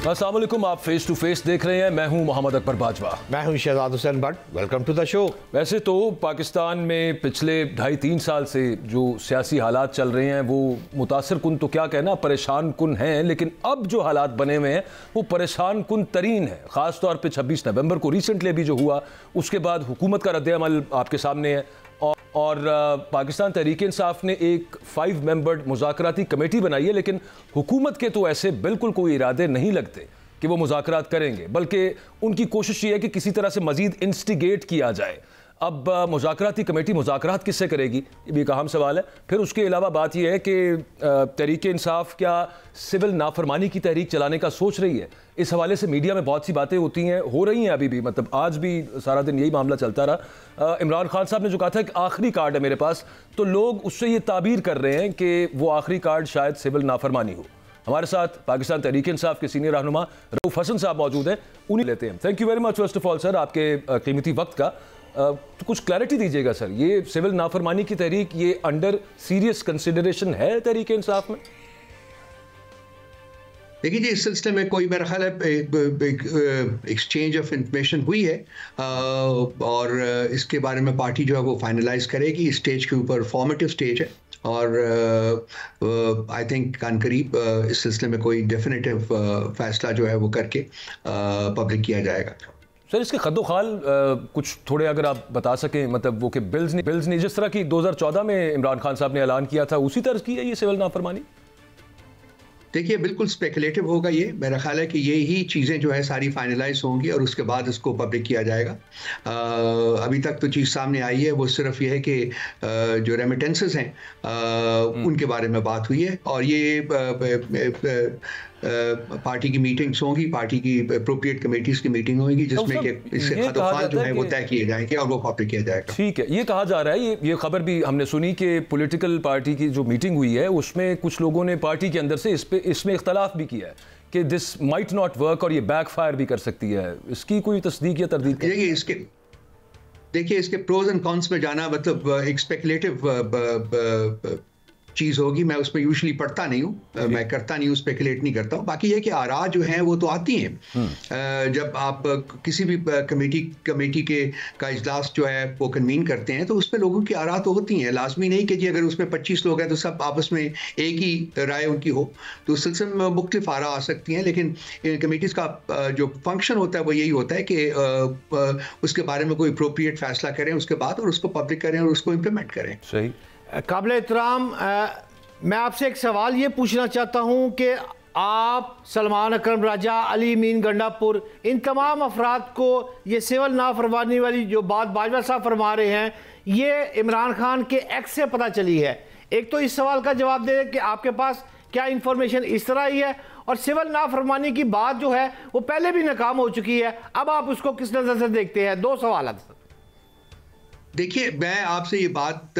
अस्सलाम वालेकुम, आप फेस टू फेस देख रहे हैं। मैं हूं मोहम्मद अकबर बाजवा। मैं हूं Shahzad Hussain Bhatt. Welcome to the show. वैसे तो पाकिस्तान में पिछले 2.5-3 साल से जो सियासी हालात चल रहे हैं वो मुतासर कुन तो क्या कहना, परेशान कुन हैं, लेकिन अब जो हालात बने हुए हैं वो परेशान कुन तरीन है। ख़ास तौर पर 26 नवंबर को रिसेंटली भी जो हुआ, उसके बाद हुकूमत का रद्द-ए-अमल आपके सामने है और पाकिस्तान तहरीक इंसाफ ने एक 5 मेंबर्ड मुज़ाकराती कमेटी बनाई है, लेकिन हुकूमत के तो ऐसे बिल्कुल कोई इरादे नहीं लगते कि वो मुज़ाकरात करेंगे, बल्कि उनकी कोशिश ये है कि किसी तरह से मज़ीद इंस्टिगेट किया जाए। अब मुज़ाकराती कमेटी मुज़ाकरात किससे करेगी, ये भी एक अहम सवाल है। फिर उसके अलावा बात यह है कि तहरीक इंसाफ क्या सिविल नाफरमानी की तहरीक चलाने का सोच रही है। इस हवाले से मीडिया में बहुत सी बातें होती हैं, हो रही हैं अभी भी, मतलब आज भी सारा दिन यही मामला चलता रहा। इमरान खान साहब ने जो कहा था कि आखिरी कार्ड है मेरे पास, तो लोग उससे ये ताबीर कर रहे हैं कि वो आखिरी कार्ड शायद सिविल नाफरमानी हो। हमारे साथ पाकिस्तान तहरीक इंसाफ के सीनियर रहनुमा रऊफ हसन साहब मौजूद हैं, उन्हीं लेते हैं। Thank you very much first of all sir, आपके कीमती वक्त का। तो कुछ क्लैरिटी दीजिएगा सर, ये सिविल नाफरमानी की तहरीक ये अंडर सीरियस कंसिडरेशन है तहरीक इंसाफ में? देखिए जी, इस सिलसिले में कोई मेरा ख्याल है एक्सचेंज ऑफ इंफॉर्मेशन हुई है और इसके बारे में पार्टी जो है वो फाइनलाइज करेगी। स्टेज के ऊपर फॉर्मेटिव स्टेज है और आई थिंक कानकरीब इस सिलसिले में कोई डेफिनेटिव फैसला जो है वो करके पब्लिक किया जाएगा। सर इसके खद्दोखाल कुछ थोड़े अगर आप बता सकें, मतलब वो कि बिल्स नहीं जिस तरह की 2014 में इमरान खान साहब ने ऐलान किया था उसी तरह की है ये सिविल नाफरमानी? देखिए बिल्कुल स्पेकुलेटिव होगा ये। मेरा ख्याल है कि ये ही चीज़ें जो है सारी फाइनलाइज होंगी और उसके बाद इसको पब्लिक किया जाएगा। अभी तक तो चीज़ सामने आई है वो सिर्फ ये है कि जो रेमिटेंसेस हैं उनके बारे में बात हुई है और ये पार्टी की मीटिंग्स होंगी, पार्टी की अप्रोप्रिएट कमेटीज की मीटिंग होगी जिसमें कि इसके खदोखाल जो है वो तय किए जाएंगे और वो पब्लिक किया जाएगा। ठीक है, ये कहा जा रहा है, ये खबर भी हमने सुनी कि पॉलिटिकल पार्टी की जो मीटिंग हुई है उसमें कुछ लोगों ने पार्टी के अंदर से इसमें इख्तलाफ भी किया है कि दिस माइट नॉट वर्क और ये बैकफायर भी कर सकती है। इसकी कोई तस्दीक या तरदीद? देखिए इसके प्रोज एंड कॉन्स में जाना मतलब एक स्पेकुलेटिव चीज़ होगी। मैं उसमें यूजुअली पढ़ता नहीं हूँ, मैं करता नहीं हूँ, स्पेकुलेट नहीं करता हूँ। बाकी ये कि आरा जो हैं वो तो आती हैं जब आप किसी भी कमेटी का इजलास जो है वो कन्वीन करते हैं तो उसमें लोगों की आरा तो होती हैं। लाजमी नहीं कि जी अगर उसमें 25 लोग हैं तो सब आपस में एक ही राय उनकी हो, तो उस सिलसिले में मुख्तलिफ आरा आ सकती हैं। लेकिन कामेटीज़ का जो फंक्शन होता है वो यही होता है कि उसके बारे में कोई अप्रोप्रिएट फैसला करें उसके बाद और उसको पब्लिक करें और उसको इम्प्लीमेंट करें। सही। काबिल एहतराम, मैं आपसे एक सवाल ये पूछना चाहता हूँ कि आप सलमान अकरम राजा, अली मीन गंडापुर, इन तमाम अफराद को ये सिविल नाफरमानी वाली जो बात बाजवा साहब फरमा रहे हैं ये इमरान खान के एक्ट से पता चली है। एक तो इस सवाल का जवाब दे कि आपके पास क्या इंफॉर्मेशन इस तरह ही है, और सिविल नाफरमानी की बात जो है वो पहले भी नाकाम हो चुकी है, अब आप उसको किस नज़र से देखते हैं? दो सवाल। देखिए मैं आपसे ये बात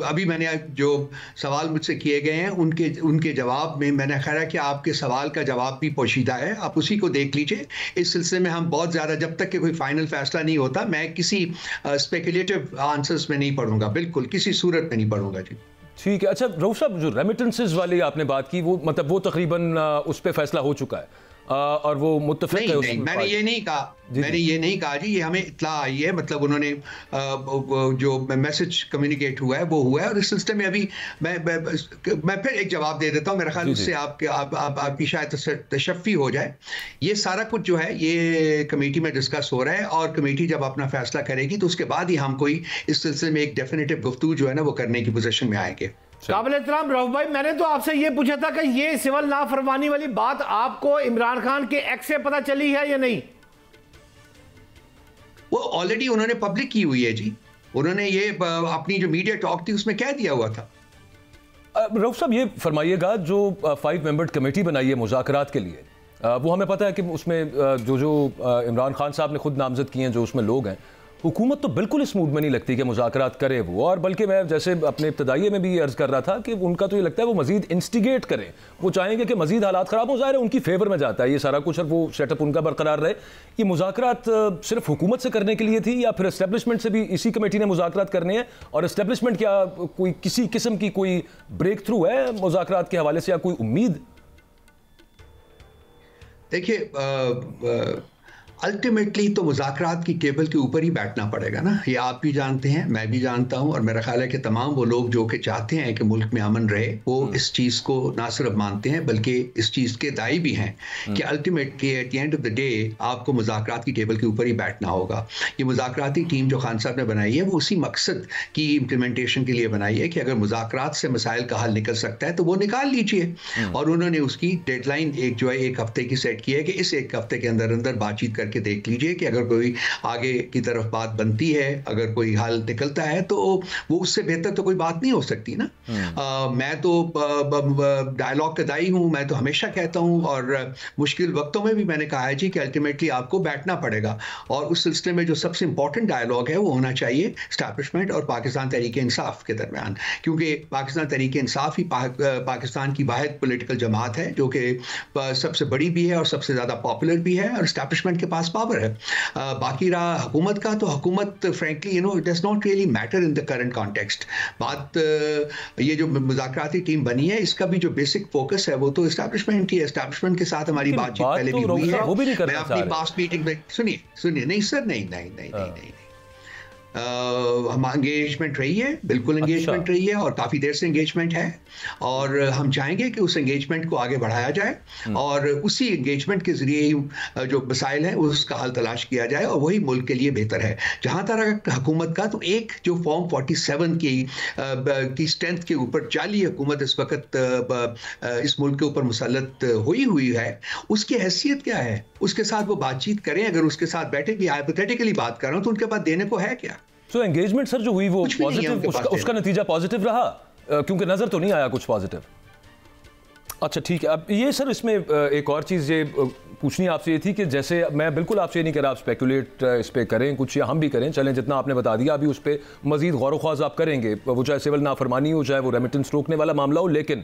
अभी मैंने जो सवाल मुझसे किए गए हैं उनके जवाब में मैंने ख्याल है कि आपके सवाल का जवाब भी पोशीदा है, आप उसी को देख लीजिए। इस सिलसिले में हम बहुत ज़्यादा जब तक कि कोई फाइनल फैसला नहीं होता मैं किसी स्पेकुलेटिव आंसर्स में नहीं पढ़ूंगा, बिल्कुल किसी सूरत में नहीं पढ़ूंगा जी। ठीक है। अच्छा रऊफ साहब, जो रेमिटेंसेस वाली आपने बात की वो मतलब वो तकरीबन उस पर फैसला हो चुका है और वो मुत्तफिक है नहीं, मैंने ये नहीं कहा जी, ये हमें इत्तला आई है, मतलब उन्होंने जो मैसेज कम्युनिकेट हुआ है वो हुआ है और इस सिलसिले में अभी मैं फिर एक जवाब दे देता हूँ। मेरा ख्याल उससे आपकी शायद तशफ़ी हो जाए। ये सारा कुछ जो है ये कमेटी में डिस्कस हो रहा है और कमेटी जब अपना फैसला करेगी तो उसके बाद ही हम कोई इस सिलसिले में एक डेफिनेटिव गुफ्तगू जो है ना वो करने की पोजीशन में आएंगे। काबिल एहतराम रऊफ भाई, मैंने तो आपसे ये पूछा था कि ये सिविल नाफरमानी वाली बात आपको इमरान खान के एक्ट से पता चली है या नहीं? वो ऑलरेडी उन्होंने पब्लिक की हुई है जी, उन्होंने ये अपनी जो मीडिया टॉक थी उसमें कह दिया हुआ था। रऊफ साहब ये फरमाइएगा, जो 5 मेंबर्ड कमेटी बनाई है मुज़ाकरात के लिए, वो हमें पता है कि उसमें जो इमरान खान साहब ने खुद नामजद किए हैं, जो उसमें लोग हैं, हुकूमत तो बिल्कुल इस मूड में नहीं लगती कि मुज़ाकरात करे वो, और बल्कि मैं जैसे अपने इब्तदाइये में भी अर्ज़ कर रहा था कि उनका तो ये लगता है वो मज़ीद इंस्टिगेट करें, वो चाहेंगे कि मज़ीद हालात ख़राब हो जाए, उनकी फेवर में जाता है ये सारा कुछ और वो सेटअप उनका बरकरार रहे। ये मुज़ाकरात सिर्फ हुकूमत से करने के लिए थी या फिर एस्टेब्लिशमेंट से भी इसी कमेटी ने मुज़ाकरात करने हैं, और एस्टेब्लिशमेंट क्या कोई किसी किस्म की कोई ब्रेक थ्रू है मुज़ाकरात के हवाले से या कोई उम्मीद? देखिए, अल्टीमेटली तो मुज़ाकरात की टेबल के ऊपर ही बैठना पड़ेगा ना, ये आप भी जानते हैं, मैं भी जानता हूं, और मेरा ख्याल है कि तमाम वो लोग जो कि चाहते हैं कि मुल्क में अमन रहे, वो इस चीज़ को ना सिर्फ मानते हैं बल्कि इस चीज़ के दाई भी हैं कि ultimately at the end of the day आपको मुज़ाकरात की टेबल के ऊपर ही बैठना होगा। ये मुज़ाकराती टीम जो खान साहब ने बनाई है, वो उसी मकसद की इम्प्लीमेंटेशन के लिए बनाई है कि अगर मुज़ाकरात से मसाइल का हल निकल सकता है तो वो निकाल लीजिए, और उन्होंने उसकी डेडलाइन एक हफ्ते की सेट की है कि इस एक हफ्ते के अंदर अंदर बातचीत करके देख लीजिए कि अगर कोई आगे की तरफ बात बनती है, अगर कोई हल निकलता है, तो वो उससे बेहतर तो कोई बात नहीं हो सकती ना। मैं तो डायलॉग का दाई हूं, मैं तो हमेशा कहता हूं, और मुश्किल वक्तों में भी मैंने कहा है जी कि अल्टीमेटली आपको बैठना पड़ेगा, और उस सिलसिले में जो सबसे इंपॉर्टेंट डायलॉग है वो होना चाहिए एस्टैब्लिशमेंट और पाकिस्तान तहरीक इंसाफ के दरमियान, क्योंकि पाकिस्तान तहरीक इंसाफ ही पाकिस्तान की वाहिद पॉलिटिकल जमात है जो कि सबसे बड़ी भी है और सबसे ज़्यादा पॉपुलर भी है, और एस्टैब्लिशमेंट के पास पावर है। बाकी रहा हुकूमत का, तो हुकूमत frankly it does not really matter in the current context. बात ये जो मुज़ाकराती टीम बनी है, इसका भी जो बेसिक फोकस है वो तो एस्टैब्लिशमेंट ही है। एस्टैब्लिशमेंट के साथ हमारी बातचीत पहले भी हुई है, मैं अपनी पास्ट मीटिंग में सुनिए नहीं सर, नहीं हम एंगेजमेंट रही है, बिल्कुल एंगेजमेंट रही है, और काफ़ी देर से एंगेजमेंट है, और हम चाहेंगे कि उस एंगेजमेंट को आगे बढ़ाया जाए, और उसी एंगेजमेंट के ज़रिए ही जो मसाइल हैं उसका हल तलाश किया जाए, और वही मुल्क के लिए बेहतर है। जहाँ तक हुकूमत का, तो एक जो फॉर्म 47 की स्ट्रेंथ के ऊपर जाली हुकूमत इस वक्त इस मुल्क के ऊपर मुसल्लत हुई है, उसकी हैसियत क्या है? उसके साथ वो बातचीत करें, अगर उसके साथ बैठे भी, हाइपोथेटिकली बात कर रहा हूँ, तो उनके पास देने को है क्या? तो एंगेजमेंट सर जो हुई वो पॉजिटिव, उसका नतीजा पॉजिटिव रहा, क्योंकि नजर तो नहीं आया कुछ पॉजिटिव। अच्छा ठीक है, अब ये सर इसमें एक और चीज़ ये पूछनी आपसे ये थी कि जैसे मैं बिल्कुल आपसे ये नहीं कह रहा आप स्पेकुलेट इस पे करें कुछ, या हम भी करें, चलें जितना आपने बता दिया अभी उस पर मजीद गौर ख्वाज आप करेंगे, वो चाहे सिविल नाफरमानी हो, चाहे वो रेमिटेंस रोकने वाला मामला हो, लेकिन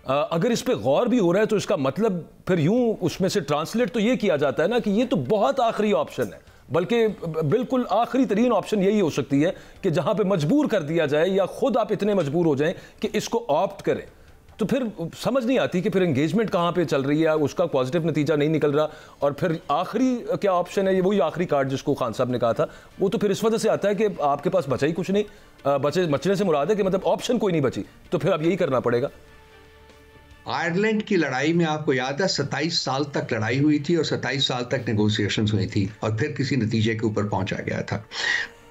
अगर इस पे गौर भी हो रहा है तो इसका मतलब फिर यूं उसमें से ट्रांसलेट तो ये किया जाता है ना कि ये तो बहुत आखिरी ऑप्शन है, बल्कि बिल्कुल आखिरी तरीन ऑप्शन यही हो सकती है कि जहां पे मजबूर कर दिया जाए, या खुद आप इतने मजबूर हो जाएं कि इसको ऑप्ट करें। तो फिर समझ नहीं आती कि फिर एंगेजमेंट कहाँ पे चल रही है, उसका पॉजिटिव नतीजा नहीं निकल रहा, और फिर आखिरी क्या ऑप्शन है, ये वही आखिरी कार्ड जिसको खान साहब ने कहा था, वो तो फिर इस वजह से आता है कि आपके पास बचा ही कुछ नहीं, बचने से मुराद है कि मतलब ऑप्शन कोई नहीं बची, तो फिर अब यही करना पड़ेगा। आयरलैंड की लड़ाई में आपको याद है 27 साल तक लड़ाई हुई थी, और 27 साल तक नेगोशिएशंस हुई थी, और फिर किसी नतीजे के ऊपर पहुंचा गया था।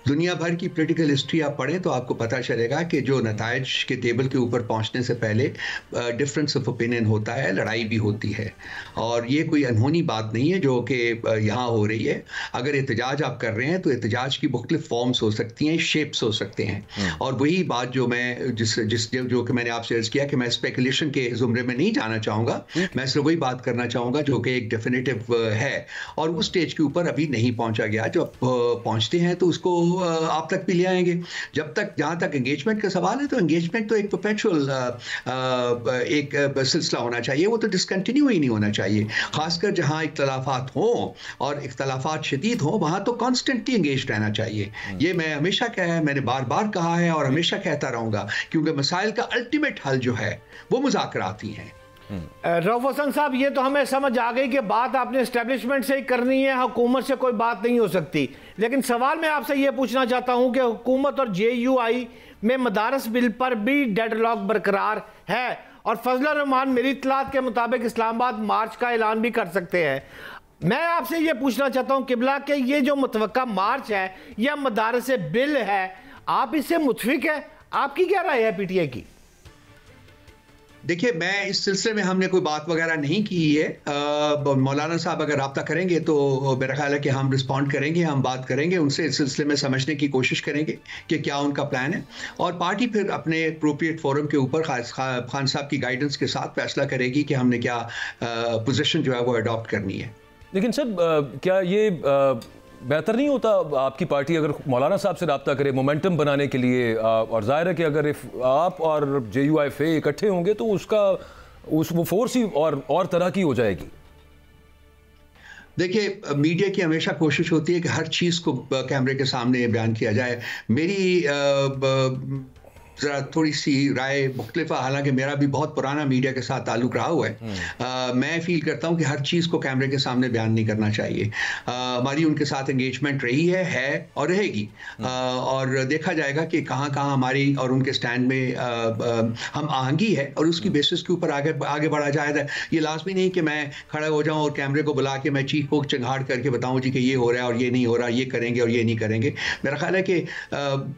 दुनिया भर की पॉलिटिकल हिस्ट्री आप पढ़ें तो आपको पता चलेगा कि जो नताइज के टेबल के ऊपर पहुंचने से पहले डिफरेंस ऑफ ओपिनियन होता है, लड़ाई भी होती है, और ये कोई अनहोनी बात नहीं है जो कि यहाँ हो रही है। अगर एहतजाज आप कर रहे हैं तो एहतजाज की मुख्तलिफ फॉर्म्स हो सकती हैं, शेप्स हो सकते हैं, और वही बात जो मैं जो कि मैंने आपसे अर्ज किया कि मैं स्पेकुलेशन के जुमरे में नहीं जाना चाहूँगा, मैं सिर्फ वही बात करना चाहूँगा जो कि एक डेफिनेटिव है, और उस स्टेज के ऊपर अभी नहीं पहुँचा गया। जब पहुँचते हैं तो उसको आप तक भी ले आएंगे। जब तक, जहाँ तक एंगेजमेंट का सवाल है, तो एंगेजमेंट तो एक परपेचुअल एक सिलसिला होना चाहिए, वो तो डिसकंटिन्यू ही नहीं होना चाहिए। खासकर जहाँ इख्तलाफात हों और इख्तलाफात शदीद हों, वहाँ तो कॉन्स्टेंटली एंगेज रहना चाहिए। ये मैं हमेशा मैंने बार बार कहा है और हमेशा कहता रहूँगा, क्योंकि मसाइल का अल्टीमेट हल जो है वो मुज़ाकरात ही हैं। रऊफ हसन साहब, ये तो हमें समझ आ गई कि बात आपने एस्टेब्लिशमेंट से ही करनी है, हुकूमत से कोई बात नहीं हो सकती, लेकिन सवाल मैं आपसे ये पूछना चाहता हूं कि हुकूमत और JUI में मदारस बिल पर भी डेडलॉक बरकरार है, और फजलुर रहमान मेरी इत्तलात के मुताबिक इस्लामाबाद मार्च का ऐलान भी कर सकते हैं। मैं आपसे ये पूछना चाहता हूं किबला कि ये जो मुतवक्का मार्च है या मदारस बिल है, आप इससे मुतफिक है? आपकी क्या राय है PTI की? देखिए, मैं इस सिलसिले में हमने कोई बात वगैरह नहीं की है। मौलाना साहब अगर रब्ता करेंगे तो मेरा ख्याल है कि हम रिस्पॉन्ड करेंगे, हम बात करेंगे उनसे, इस सिलसिले में समझने की कोशिश करेंगे कि क्या उनका प्लान है, और पार्टी फिर अपने अप्रोप्रिएट फोरम के ऊपर खान साहब की गाइडेंस के साथ फैसला करेगी कि हमने क्या पोजीशन जो है वो अडॉप्ट करनी है। लेकिन सर क्या ये बेहतर नहीं होता आपकी पार्टी अगर मौलाना साहब से रब्ता करे मोमेंटम बनाने के लिए, और जाहिर है कि अगर आप और JUI इकट्ठे होंगे तो वो फोर्स ही और तरह की हो जाएगी। देखिए, मीडिया की हमेशा कोशिश होती है कि हर चीज़ को कैमरे के सामने बयान किया जाए। ज़रा थोड़ी सी राय मुख्तलिफ है, हालांकि मेरा भी बहुत पुराना मीडिया के साथ ताल्लुक रहा हुआ है। मैं फील करता हूं कि हर चीज़ को कैमरे के सामने बयान नहीं करना चाहिए। हमारी उनके साथ एंगेजमेंट रही है और रहेगी, और देखा जाएगा कि कहाँ कहाँ हमारी और उनके स्टैंड में हम आहंगी है, और उसकी बेसिस के ऊपर आगे बढ़ा जाएगा। ये लाजमी नहीं कि मैं खड़ा हो जाऊँ और कैमरे को बुला के मैं चीख को चिंगाड़ करके बताऊँ जी कि ये हो रहा है और ये नहीं हो रहा, ये करेंगे और ये नहीं करेंगे। मेरा ख्याल है कि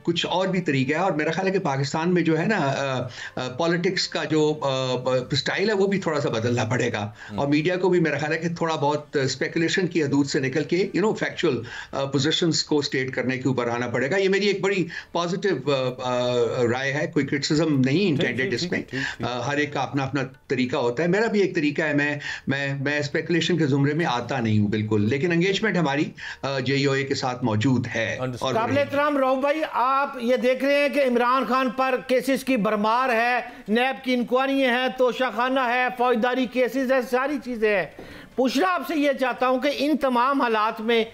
कुछ और भी तरीका है, और मेरा ख्याल है कि पाकिस्तान में जो है ना पॉलिटिक्स का जो स्टाइल है वो भी थोड़ा सा बदलना पड़ेगा, और मीडिया को भी मेरा ख्याल है कि थोड़ा बहुत स्पेकुलेशन की हदूद से निकल के फैक्चुअल पोजीशंस को स्टेट करने के ऊपर आना पड़ेगा। ये मेरी एक बड़ी पॉजिटिव राय है, कोई क्रिटिसिज्म नहीं इंटेंडेड इसमें। हर एक का अपना अपना तरीका होता है, मेरा भी एक तरीका है। मैं स्पेकुलेशन के जुमरे में आता नहीं हूँ बिल्कुल, लेकिन एंगेजमेंट हमारी JUA के साथ मौजूद है। काबिल एहतराम रऊफ भाई, आप ये देख रहे हैं कि इमरान खान पर केसेस की भरमार है, नैब की इंक्वायरी है, तोशाखाना है, फौजदारी केसेस है, सारी चीजें हैं। पूछना आपसे ये चाहता हूं कि इन तमाम हालात में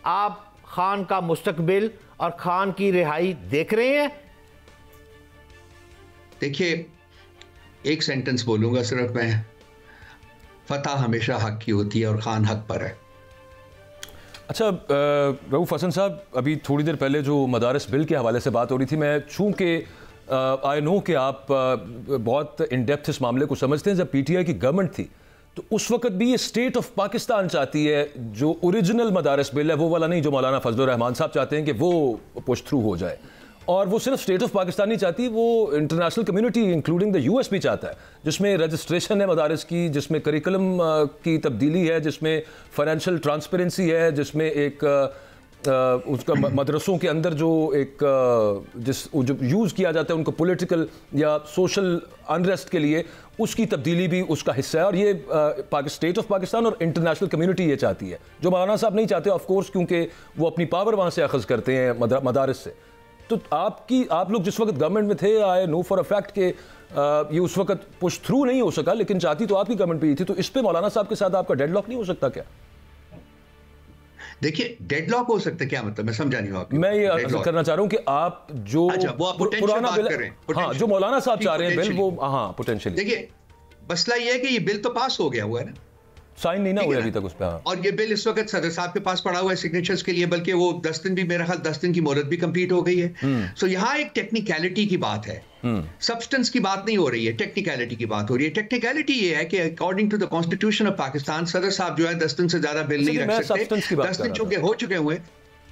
आप खान का मुस्तकबिल और खान की रिहाई देख रहे हैं? देखिए, एक सेंटेंस बोलूंगा सिर्फ मैं, फतह हमेशा हक की होती है और खान हक पर है। अच्छा रऊफ हसन साहब, अभी थोड़ी देर पहले जो मदारस बिल के हवाले से बात हो रही थी, मैं चूँकि आई नो कि आप बहुत इन डेप्थ इस मामले को समझते हैं, जब PTI की गवर्नमेंट थी तो उस वक्त भी ये स्टेट ऑफ पाकिस्तान चाहती है, जो ओरिजिनल मदारस बिल है वो वाला नहीं जो मौलाना फजलुर रहमान साहब चाहते हैं कि वो पुश थ्रू हो जाए। और वो सिर्फ स्टेट ऑफ पाकिस्तान नहीं चाहती, वो international community including the US भी चाहता है, जिसमें रजिस्ट्रेशन है मदारस की, जिसमें करिकुलम की तब्दीली है, जिसमें फाइनेंशियल ट्रांसपेरेंसी है, जिसमें एक उसका मदरसों के अंदर जो यूज़ किया जाता है उनको पॉलिटिकल या सोशल अनरेस्ट के लिए, उसकी तब्दीली भी उसका हिस्सा है। और ये स्टेट ऑफ पाकिस्तान और इंटरनेशनल कम्युनिटी ये चाहती है, जो मौलाना साहब नहीं चाहते ऑफ कोर्स, क्योंकि वो अपनी पावर वहाँ से अखज़ करते हैं मदारस से। तो आप लोग जिस वक्त गवर्नमेंट में थे, I know for a fact कि ये उस वक्त पुश थ्रू नहीं हो सका, लेकिन चाहती तो आपकी गवर्नमेंट भी थी, तो इस पे मौलाना साहब के साथ आपका डेडलॉक नहीं हो सकता क्या? देखिए, डेडलॉक हो सकता है क्या मतलब, मैं समझा नहीं हूं आपकी। मैं ये अर्ज करना चाह रहा हूं कि आप जो पुराना बिल, हाँ, जो मौलाना साहब चाह रहे हैं बिल, वो हाँ पोटेंशियली। देखिए, मसला ये है कि ये बिल तो पास हो गया हुआ है ना, साइन नहीं ना हुआ अभी तक उस पर। और ये बिल इस वक्त सदर साहब के पास पड़ा हुआ है सिग्नेचर्स के लिए, बल्कि वो 10 दिन भी, मेरा ख्याल 10 दिन की मोहलत भी कंप्लीट हो गई है। सो यहाँ एक टेक्निकलिटी की बात है, सब्सटेंस की बात नहीं हो रही है, टेक्निकलिटी की बात हो रही है। टेक्निकलिटी ये है कि according to the constitution of Pakistan, सदर साहब जो है 10 दिन से ज्यादा बिल नहीं रख सकते। 10 दिन चूंकि हो चुके हुए,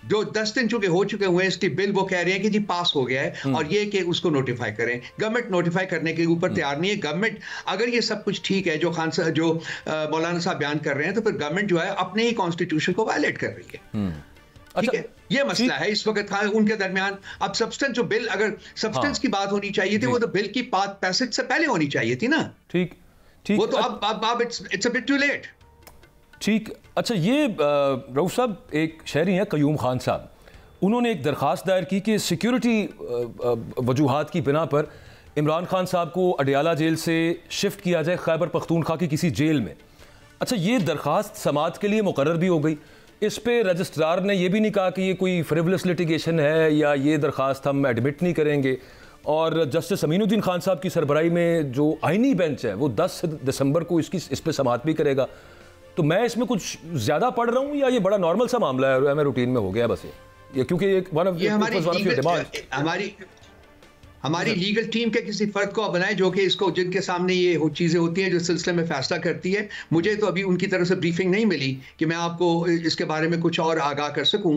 जो 10 दिन चूंकि हो चुके हुए इसकी बिल, वो कह रहे हैं कि जी पास हो गया है, और ये कि उसको नोटिफाई करें। गवर्नमेंट नोटिफाई करने के ऊपर तैयार नहीं है। गवर्नमेंट, अगर ये सब कुछ ठीक है जो मौलाना साहब बयान कर रहे हैं, तो फिर गवर्नमेंट जो है अपने ही कॉन्स्टिट्यूशन को वायलेट कर रही है। ठीक है, ये मसला है इस वक्त उनके दरमियान। अब सब्सटेंस, जो बिल, अगर सब्सटेंस की बात होनी चाहिए थी, वो तो बिल की पैसेज से पहले होनी चाहिए थी ना। ठीक, वो तो अब it's a bit too late. ठीक, अच्छा, ये रऊफ साहब, एक शहरी हैं कयूम खान साहब, उन्होंने एक दरख्वास्त दायर की कि सिक्योरिटी वजूहात की बिना पर इमरान खान साहब को अडियाला जेल से शिफ्ट किया जाए खैबर पख्तूनख्वा की किसी जेल में। अच्छा, ये दरख्वास्त समाअत के लिए मुकर्रर भी हो गई। इस पे रजिस्ट्रार ने यह भी नहीं कहा कि ये कोई फ्रिवलस लिटिगेशन है या ये दरख्वास्त हम एडमिट नहीं करेंगे। और जस्टिस अमीनुद्दीन खान साहब की सरबराही में जो आइनी बेंच है वो 10 दिसंबर को इस पर समाअत भी करेगा। तो मैं इसमें कुछ ज़्यादा पढ़ रहा हूँ या ये बड़ा नॉर्मल सा मामला है, हमें रूटीन में हो गया बस ये क्योंकि हमारी लीगल टीम के किसी फर्द को बनाए जो कि इसको, जिनके सामने ये चीज़ें होती हैं, जो सिलसिले में फैसला करती है। मुझे तो अभी उनकी तरफ से ब्रीफिंग नहीं मिली कि मैं आपको इसके बारे में कुछ और आगाह कर सकूं,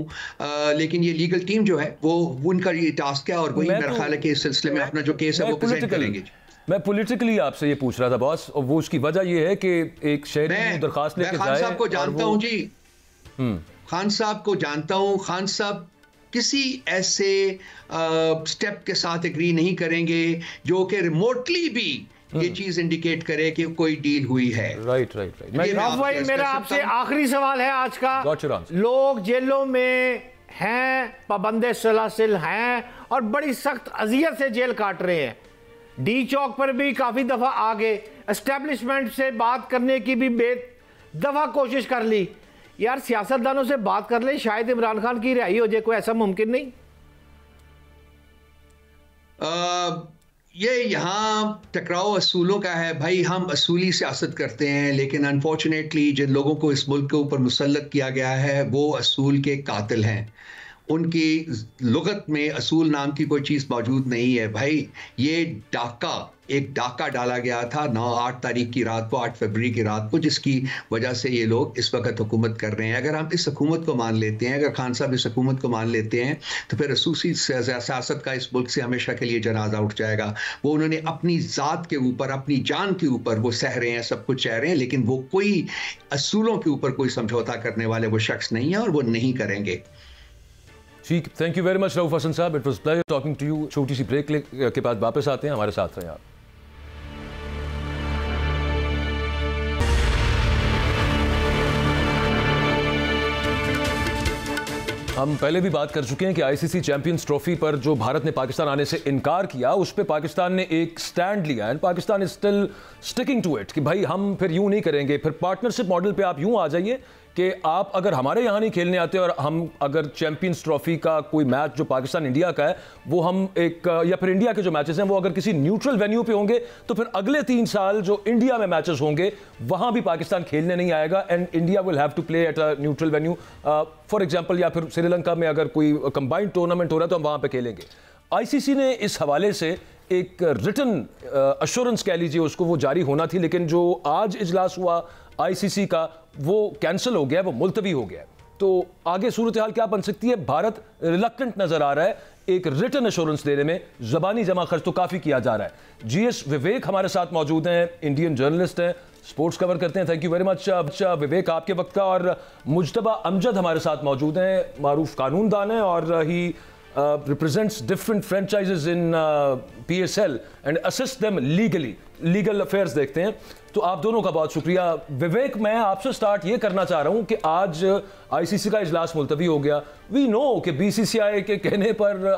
लेकिन ये लीगल टीम जो है वो उनका ये टास्क है, और वही मेरा ख्याल है कि इस सिलसिले में अपना जो केस है वो प्रेजेंट करेंगे। मैं पॉलिटिकली आपसे ये पूछ रहा था बॉस, और वो उसकी वजह ये है कि एक शहरी दरखास्त लेके जाए। खान साहब को जानता हूँ जी, खान साहब को जानता हूँ। खान साहब किसी ऐसे स्टेप के साथ एग्री नहीं करेंगे जो कि रिमोटली भी ये चीज इंडिकेट करे कि कोई डील हुई है। राइट। मेरा आपसे आखिरी सवाल है आज का। लोग जेलों में हैं, पाबंदे सलासिल हैं, और बड़ी सख्त अजियत से जेल काट रहे हैं। डी चौक पर भी काफी दफा आगे एस्टेब्लिशमेंट से बात करने की भी बेदफा कोशिश कर ली। यार, सियासतदानों से बात कर ले, शायद इमरान खान की रिहाई हो जाए। कोई ऐसा मुमकिन नहीं? ये यहाँ टकराव असूलों का है भाई। हम असूली सियासत करते हैं, लेकिन अनफॉर्चुनेटली जिन लोगों को इस मुल्क के ऊपर मुसल्लत किया गया है वो असूल के कातिल हैं। उनकी लुगत में असूल नाम की कोई चीज़ मौजूद नहीं है भाई। ये एक डाका डाला गया था 8 तारीख की रात को, 8 फरवरी की रात को, जिसकी वजह से ये लोग इस वक्त हुकूमत कर रहे हैं। अगर हम इस हुकूमत को मान लेते हैं, अगर खान साहब इस हुकूमत को मान लेते हैं, तो फिर असूसी सियासत का इस मुल्क से हमेशा के लिए जनाजा उठ जाएगा। वो उन्होंने अपनी ज़ात के ऊपर, अपनी जान के ऊपर वो सह रहे हैं, सब कुछ सह रहे हैं, लेकिन वो कोई असूलों के ऊपर कोई समझौता करने वाले वो शख्स नहीं है और वो नहीं करेंगे। ठीक, thank you very much Rauf Hasan साहब, it was pleasure talking to you. छोटी सी ब्रेक के बाद वापस आते हैं, हमारे साथ रहें आप। हम पहले भी बात कर चुके हैं कि आईसीसी चैंपियंस ट्रॉफी पर जो भारत ने पाकिस्तान आने से इनकार किया, उस पर पाकिस्तान ने एक स्टैंड लिया and Pakistan is still sticking to it कि भाई हम फिर यूं नहीं करेंगे। फिर पार्टनरशिप मॉडल पे आप यूं आ जाइए कि आप अगर हमारे यहाँ नहीं खेलने आते और हम अगर चैंपियंस ट्रॉफी का कोई मैच जो पाकिस्तान इंडिया का है वो हम एक, या फिर इंडिया के जो मैचेस हैं वो अगर किसी न्यूट्रल वेन्यू पे होंगे, तो फिर अगले 3 साल जो इंडिया में मैचेस होंगे वहां भी पाकिस्तान खेलने नहीं आएगा and India will have to play at a neutral venue for example, या फिर श्रीलंका में अगर कोई कंबाइंड टूर्नामेंट हो रहा है तो हम वहां पे खेलेंगे। आईसीसी ने इस हवाले से एक रिटन अश्योरेंस कह लीजिए उसको, वो जारी होना थी, लेकिन जो आज इजलास हुआ आईसीसी का वो कैंसिल हो गया, वो मुलतवी हो गया। तो आगे सूरत हाल क्या बन सकती है? भारत रिलक्टेंट नजर आ रहा है एक रिटन अश्योरेंस देने में, जबानी जमा खर्च तो काफी किया जा रहा है। जीएस विवेक हमारे साथ मौजूद हैं, इंडियन जर्नलिस्ट हैं, स्पोर्ट्स कवर करते हैं। थैंक यू वेरी मच विवेक आपके वक्त का। और मुजतबा अमजद हमारे साथ मौजूद हैं, मारूफ कानूनदान है और ही represents different franchises in PSL and assist them legally, legal affairs देखते हैं। तो आप दोनों का बहुत शुक्रिया। विवेक, मैं आपसे स्टार्ट ये करना चाह रहा हूं कि आज आईसीसी का इजलास मुलतवी हो गया। वी नो कि बीसीसीआई के कहने पर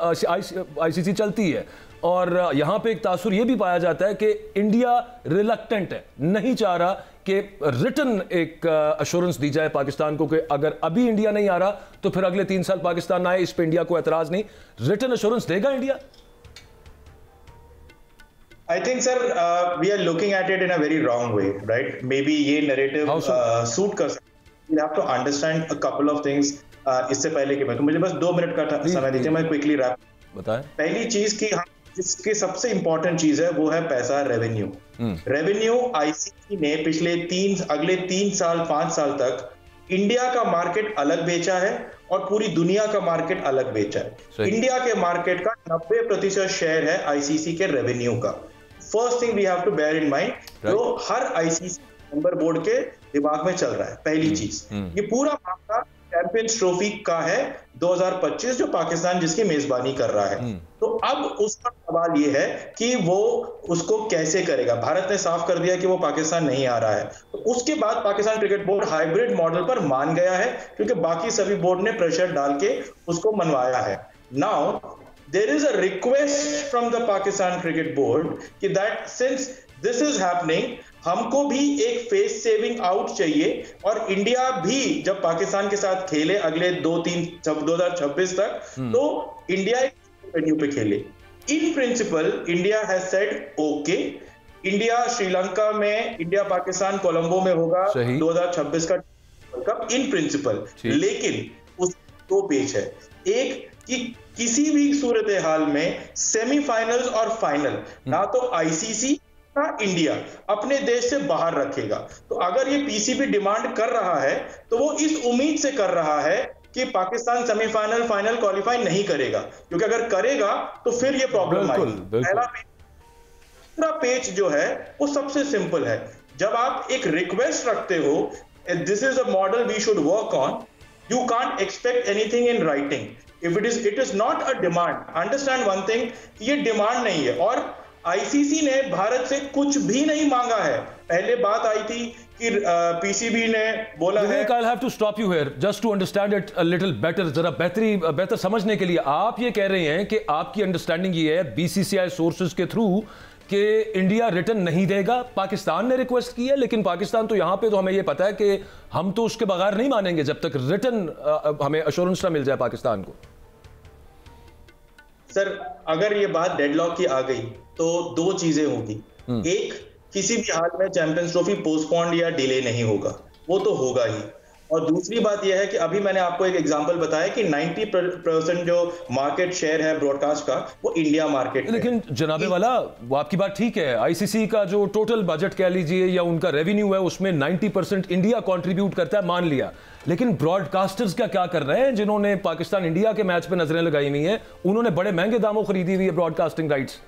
आईसीसी चलती है और यहां पे एक तासुर ये भी पाया जाता है कि इंडिया रिलक्टेंट है, नहीं चाह रहा कि रिटन एक अश्योरेंस दी जाए पाकिस्तान को कि अगर अभी इंडिया नहीं आ रहा तो फिर अगले 3 साल पाकिस्तान ना आए। इस पे इंडिया को एतराज नहीं, रिटन अश्योरेंस देगा India? I think, sir, we are looking at it in a very wrong way, right? Maybe ये narrative suit कर सकता है। We have to understand a couple of things. इससे पहले कि मैं, तो मुझे बस 2 मिनट का समय दीजिए, मैं क्विकली रैप बताएं। पहली चीज की जिसकी सबसे इंपॉर्टेंट चीज है वो है पैसा, रेवेन्यू। रेवेन्यू आईसीसी ने अगले 3 साल 5 साल तक इंडिया का मार्केट अलग बेचा है और पूरी दुनिया का मार्केट अलग बेचा है। इंडिया के मार्केट का 90% शेयर है आईसीसी के रेवेन्यू का। First thing we have to bear in mind, जो हर आईसीसी मेंबर बोर्ड के दिमाग में चल रहा है। पहली चीज, ये पूरा मामला चैंपियंस ट्रॉफी का है 2025, जो पाकिस्तान जिसकी मेजबानी कर रहा है। तो अब उसका सवाल ये है कि वो उसको कैसे करेगा। भारत ने साफ कर दिया कि वो पाकिस्तान नहीं आ रहा है, तो उसके बाद Pakistan cricket board hybrid model पर मान गया है, क्योंकि बाकी सभी बोर्ड ने प्रेशर डाल के उसको मनवाया है। Now there is a request from the Pakistan Cricket Board कि that since this is happening, हमको भी एक फेस सेविंग आउट चाहिए और इंडिया भी जब पाकिस्तान के साथ खेले अगले 2026 तक, तो इंडिया एक वेन्यू पे खेले। In principle India has said okay, India Sri Lanka में, इंडिया पाकिस्तान कोलंबो में होगा 2026 का वर्ल्ड कप इन प्रिंसिपल। लेकिन उस 2 पेज है, एक कि किसी भी सूरत हाल में सेमीफाइनल्स और फाइनल ना तो आईसीसी ना इंडिया अपने देश से बाहर रखेगा। तो अगर ये पीसीबी डिमांड कर रहा है तो वो इस उम्मीद से कर रहा है कि पाकिस्तान सेमीफाइनल फाइनल क्वालिफाई नहीं करेगा, क्योंकि अगर करेगा तो फिर ये प्रॉब्लम आएगी। दूसरा पेज जो है वो सबसे सिंपल है। जब आप एक रिक्वेस्ट रखते हो, this is a model we should work on, you can't expect anything in writing. If it is not a demand, understand one thing, ये डिमांड नहीं है और आईसीसी ने भारत से कुछ भी नहीं मांगा है। पहले बात आई थी कि पीसीबी ने बोला है। I'll have to stop you here just to understand it a little better, जरा बेहतर समझने के लिए। आप ये कह रहे हैं कि आपकी अंडरस्टैंडिंग ये है बीसीसीआई सोर्सेज के थ्रू कि इंडिया रिटर्न नहीं देगा। पाकिस्तान ने रिक्वेस्ट की है, लेकिन पाकिस्तान तो यहां पे तो हमें ये पता है कि हम तो उसके बगैर नहीं मानेंगे जब तक रिटर्न हमें अश्योरेंस ना मिल जाए पाकिस्तान को। सर अगर ये बात डेडलॉक की आ गई तो दो चीजें होगी। एक, किसी भी हाल में चैंपियंस ट्रॉफी पोस्टपोन्ड या डिले नहीं होगा, वो तो होगा ही। और दूसरी बात यह है कि अभी मैंने आपको एक एग्जांपल बताया कि 90% जो मार्केट शेयर है ब्रॉडकास्ट का वो इंडिया मार्केट। लेकिन जनाबे वाला, वो आपकी बात ठीक है, आईसीसी का जो टोटल बजट कह लीजिए या उनका रेवेन्यू है उसमें 90% इंडिया कंट्रीब्यूट करता है, मान लिया। लेकिन ब्रॉडकास्टर्स क्या कर रहे हैं जिन्होंने पाकिस्तान इंडिया के मैच पे नजरें लगाई हुई हैं? उन्होंने बड़े महंगे दामों खरीदी हुई है ब्रॉडकास्टिंग राइट्स,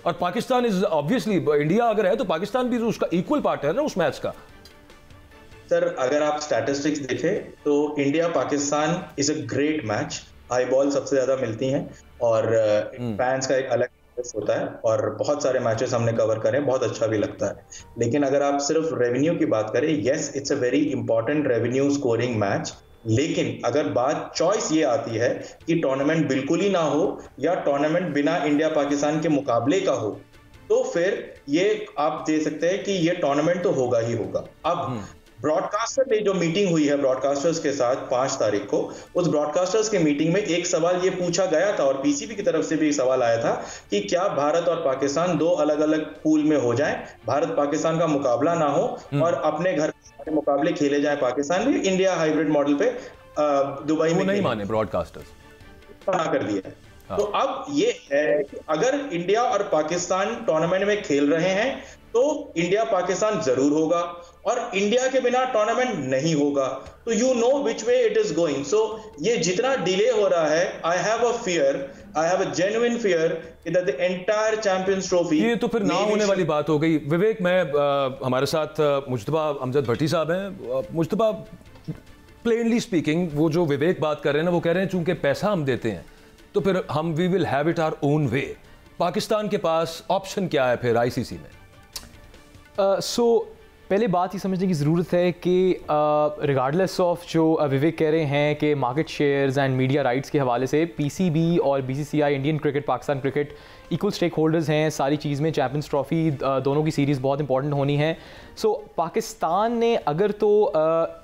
और पाकिस्तान इज ऑब्वियसली, इंडिया अगर है तो पाकिस्तान भी उसका इक्वल पार्ट है ना उस मैच का। सर अगर आप स्टैटिस्टिक्स देखें तो India Pakistan is a great match, eye ball सबसे ज्यादा मिलती हैं और फैंस का एक अलग इंटरेस्ट होता है, और बहुत सारे मैचेस हमने कवर करें, बहुत अच्छा भी लगता है। लेकिन अगर आप सिर्फ रेवेन्यू की बात करें, yes it's a very important revenue scoring match, लेकिन अगर बात चॉइस ये आती है कि टूर्नामेंट बिल्कुल ही ना हो या टूर्नामेंट बिना इंडिया पाकिस्तान के मुकाबले का हो, तो फिर ये आप दे सकते हैं कि ये टूर्नामेंट तो होगा ही होगा। अब ब्रॉडकास्टर में जो मीटिंग हुई है ब्रॉडकास्टर्स के साथ 5 तारीख को, उस ब्रॉडकास्टर्स के मीटिंग में एक सवाल ये पूछा गया था और पीसीबी की तरफ से भी सवाल आया था कि क्या भारत और पाकिस्तान दो अलग अलग पूल में हो जाएं, भारत पाकिस्तान का मुकाबला ना हो और अपने घर के मुकाबले खेले जाएं पाकिस्तान में, इंडिया हाइब्रिड मॉडल पे दुबई में। नहीं माने ब्रॉडकास्टर्स, मना कर दिया है। तो अब ये है कि अगर इंडिया और पाकिस्तान टूर्नामेंट में खेल रहे हैं तो इंडिया पाकिस्तान जरूर होगा, और इंडिया के बिना टूर्नामेंट नहीं होगा। तो you know which way it is going. So ये जितना डिले हो रहा है, I have a genuine fear that the entire champions trophy, ये तो फिर ना होने वाली बात हो गई। विवेक, मैं हमारे साथ मुज्तबा अमजद भट्टी साहब हैं। मुज्तबा, प्लेनली स्पीकिंग, वो जो विवेक बात कर रहे हैं ना, वो कह रहे हैं चूंकि पैसा हम देते हैं तो फिर हम we will have it our own way. Pakistan के पास ऑप्शन क्या है फिर आईसीसी में? पहले बात ये समझने की ज़रूरत है कि रिगार्डलेस ऑफ जो विवेक कह रहे हैं कि market shares and media rights के हवाले से पीसीबी और BCCI, Indian cricket, Pakistan cricket equal stake holders हैं सारी चीज़ में। चैंपियंस ट्रॉफी दोनों की सीरीज़ बहुत इंपॉर्टेंट होनी है। पाकिस्तान ने अगर तो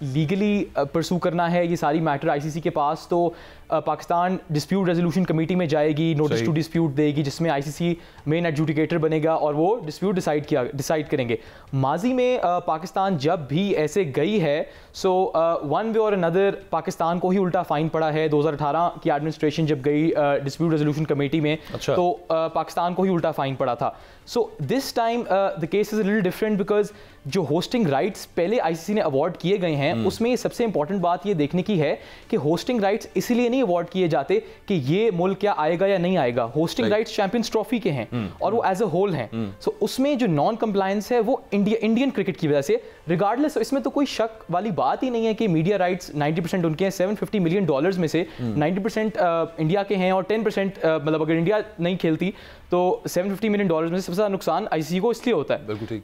लीगली परसू करना है ये सारी मैटर आईसीसी के पास, तो पाकिस्तान डिस्प्यूट रेजोल्यूशन कमेटी में जाएगी, नोटिस टू डिस्प्यूट देगी, जिसमें आईसीसी मेन एडजुडिकेटर बनेगा और वो डिस्प्यूट डिसाइड करेंगे। माजी में पाकिस्तान जब भी ऐसे गई है, वन वे और अनदर पाकिस्तान को ही उल्टा फाइन पड़ा है। 2018 की एडमिनिस्ट्रेशन जब गई डिस्प्यूट रेजोल्यूशन कमेटी में, तो पाकिस्तान को ही उल्टा फाइन पड़ा था। This time the case is a little different, because जो होस्टिंग राइट्स पहले आईसीसी ने अवार्ड किए गए हैं उसमें सबसे इंपॉर्टेंट बात ये देखने की है कि होस्टिंग राइट्स इसलिए नहीं अवार्ड किए जाते कि ये मुल्क क्या आएगा या नहीं आएगा। होस्टिंग राइट्स चैंपियंस ट्रॉफी के हैं और वो एज अ होल हैं। उसमें जो नॉन कंप्लायंस है वो इंडियन क्रिकेट की वजह से, रिगार्डलेस, इसमें तो कोई शक वाली बात ही नहीं है कि मीडिया राइट्स 90% उनके हैं। $750 मिलियन में से 90% इंडिया के हैं, और 10% मतलब अगर इंडिया नहीं खेलती तो $750 मिलियन में से सबसे ज़्यादा नुकसान आईसीसी को इसलिए होता है। बिल्कुल ठीक।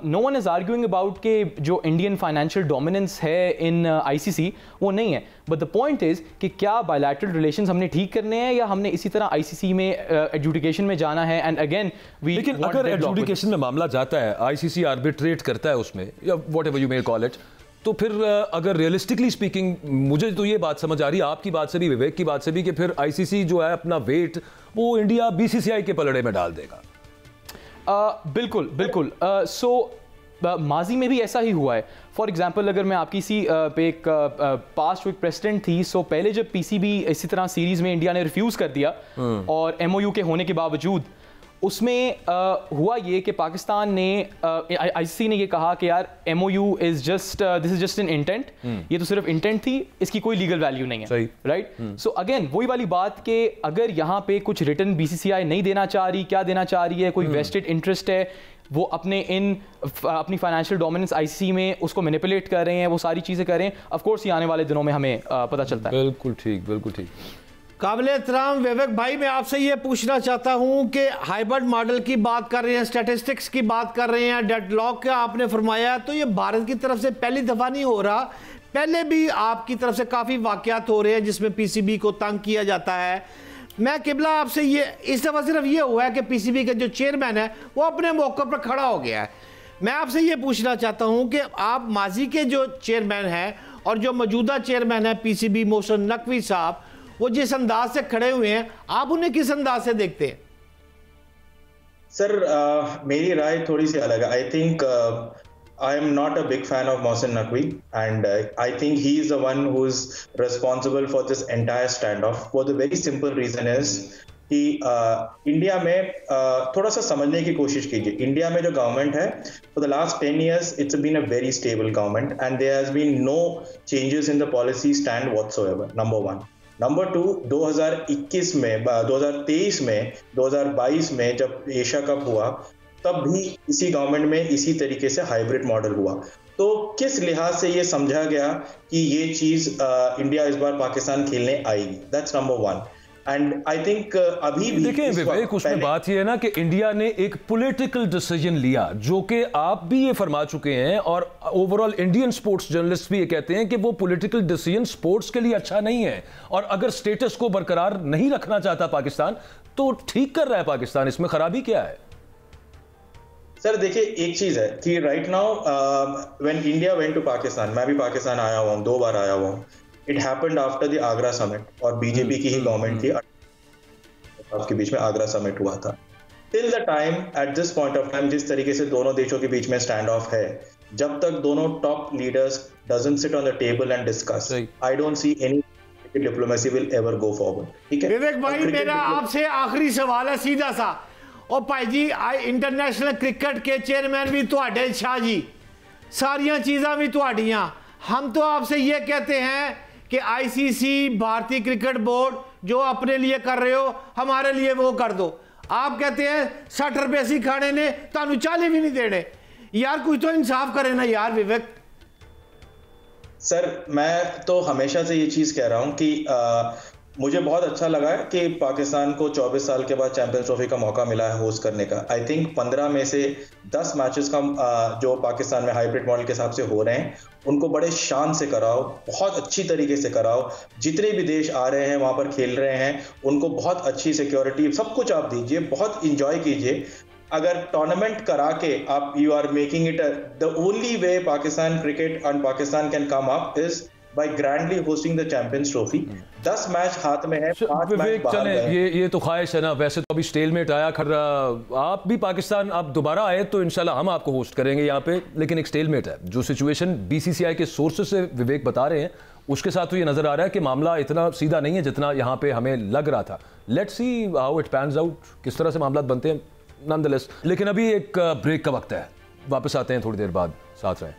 No one is arguing about के जो इंडियन फाइनेंशियल डोमिनेंस है इन आईसीसी वो नहीं है, बट द पॉइंट इज कि क्या बायलैटरल रिलेशंस हमने ठीक करने हैं या हमने इसी तरह आईसीसी में एडजुडिकेशन में जाना है। एंड अगेन वी, लेकिन अगर एडजुडिकेशन में मामला जाता है, आईसीसी आर्बिट्रेट करता है उसमें, या whatever you may call it, तो फिर अगर रियलिस्टिकली स्पीकिंग, मुझे तो ये बात समझ आ रही है आपकी बात से भी, विवेक की बात से भी, कि फिर आईसीसी जो है अपना वेट वो इंडिया बीसीसीआई के पलड़े में डाल देगा। बिल्कुल बिल्कुल। माजी में भी ऐसा ही हुआ है। फॉर एग्जाम्पल, अगर मैं आपकी सी पे एक पास्ट वीक प्रेसिडेंट थी, पहले जब पीसीबी इसी तरह सीरीज में इंडिया ने रिफ्यूज़ कर दिया और एमओयू के होने के बावजूद, उसमें हुआ ये कि पाकिस्तान ने, आईसीसी ने ये कहा कि यार MOU is just, this is just an intent, ये तो सिर्फ इंटेंट थी, इसकी कोई लीगल वैल्यू नहीं है, राइट। सो अगेन वही वाली बात कि अगर यहाँ पे कुछ रिटर्न बीसीसीआई नहीं देना चाह रही, क्या देना चाह रही है, कोई वेस्टेड इंटरेस्ट है, वो अपनी फाइनेंशियल डोमिनेंस आईसीसी में उसको मैनिपुलेट कर रहे हैं, वो सारी चीज़ें कर रहे हैं। ऑफ कोर्स ये आने वाले दिनों में हमें पता चलता है। बिल्कुल ठीक, बिल्कुल ठीक। काबिल एहतराम विवेक भाई, मैं आपसे ये पूछना चाहता हूँ कि हाइब्रिड मॉडल की बात कर रहे हैं, स्टैटिस्टिक्स की बात कर रहे हैं, डेडलॉक का आपने फरमाया, तो ये भारत की तरफ से पहली दफ़ा नहीं हो रहा, पहले भी आपकी तरफ से काफ़ी वाक़यात हो रहे हैं जिसमें पीसीबी को तंग किया जाता है। मैं किबला आपसे ये, इस दफ़ा सिर्फ ये हुआ है कि पीसीबी का जो चेयरमैन है वो अपने मौके पर खड़ा हो गया है। मैं आपसे ये पूछना चाहता हूँ कि आप माजी के जो चेयरमैन हैं और जो मौजूदा चेयरमैन है पीसीबी मोहसिन नकवी साहब, वो जिस अंदाज से खड़े हुए हैं, आप उन्हें किस अंदाज से देखते हैं? सर मेरी राय थोड़ी सी अलग है. I think I am not a big fan of Mohsin Naqvi, and I think he is the one who is responsible for this entire standoff. For the very simple reason is कि India में थोड़ा सा समझने की कोशिश कीजिए. India में जो गवर्नमेंट है, for the last 10 years it's been a very stable government and there has been no changes in the policy stand whatsoever. Number one. Number 2, 2021 में 2023 में 2022 में जब एशिया कप हुआ, तब भी इसी गवर्नमेंट में इसी तरीके से हाइब्रिड मॉडल हुआ. तो किस लिहाज से ये समझा गया कि ये चीज इंडिया इस बार पाकिस्तान खेलने आएगी? That's number 1. And I think अभी भी देखिए विवेक, उसमें बात ये है ना कि इंडिया ने एक पॉलिटिकल डिसीजन लिया, जो कि आप भी ये फरमा चुके हैं और ओवरऑल इंडियन स्पोर्ट्स जर्नलिस्ट भी ये कहते हैं कि वो पॉलिटिकल डिसीजन स्पोर्ट्स के लिए अच्छा नहीं है. और अगर स्टेटस को बरकरार नहीं रखना चाहता पाकिस्तान, तो ठीक कर रहा है पाकिस्तान, इसमें खराबी क्या है? सर देखिए, एक चीज है कि right now when India went to Pakistan, मैं भी पाकिस्तान आया हुआ हूँ, 2 बार आया हुआ हूँ. It happened after the Agra summit और बीजेपी की ही गवर्नमेंट थी, आपके बीच में आगरा समिट हुआ था. Till the time, at this point of time, जिस तरीके से दोनों देशों के बीच में स्टैंड ऑफ है, जब तक दोनों top leaders doesn't sit on the table and discuss, I don't see any diplomacy will ever go forward. ठीक है विवेक भाई, मेरा आपसे आखिरी सवाल है सीधा सा. और भाई जी, इंटरनेशनल क्रिकेट के चेयरमैन भी तुहाडे शाह जी, सारिया चीज़ां भी तुहाडियां. हम तो आपसे ये कहते हैं कि आईसीसी, भारतीय क्रिकेट बोर्ड, जो अपने लिए कर रहे हो हमारे लिए वो कर दो. आप कहते हैं 60 रुपए सी खाने ने तानू 40 भी नहीं देने. यार कुछ तो इंसाफ करे ना यार विवेक. सर मैं तो हमेशा से ये चीज कह रहा हूं कि मुझे बहुत अच्छा लगा है कि पाकिस्तान को 24 साल के बाद चैंपियंस ट्रॉफी का मौका मिला है होस्ट करने का. आई थिंक 15 में से 10 मैचेस का जो पाकिस्तान में हाइब्रिड मॉडल के हिसाब से हो रहे हैं, उनको बड़े शान से कराओ, बहुत अच्छी तरीके से कराओ. जितने भी देश आ रहे हैं वहां पर खेल रहे हैं, उनको बहुत अच्छी सिक्योरिटी, सब कुछ आप दीजिए, बहुत इंजॉय कीजिए. अगर टूर्नामेंट करा के आप you are making it the only way Pakistan cricket and Pakistan can come up is by grandly hosting the Champions Trophy. 10 match हाथ में है, 5 मैच बाहर है. ये तो ख्वाहिश है ना. वैसे तो अभी स्टेलमेट आया, आप भी पाकिस्तान आप दोबारा आए तो इंशाल्लाह हम आपको होस्ट करेंगे यहाँ पे, लेकिन एक स्टेलमेट है. जो सिचुएशन बीसीसीआई के सोर्सेस से विवेक बता रहे हैं, उसके साथ तो ये नजर आ रहा है कि मामला इतना सीधा नहीं है जितना यहाँ पे हमें लग रहा था. Let's see how it pans out, किस तरह से मामला बनते हैं नॉनदलेस. लेकिन अभी एक ब्रेक का वक्त है, वापस आते हैं थोड़ी देर बाद, साथ रहें.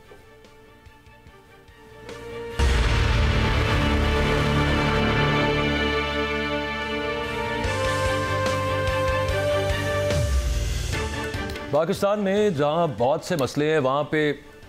पाकिस्तान में जहां बहुत से मसले हैं, वहां पे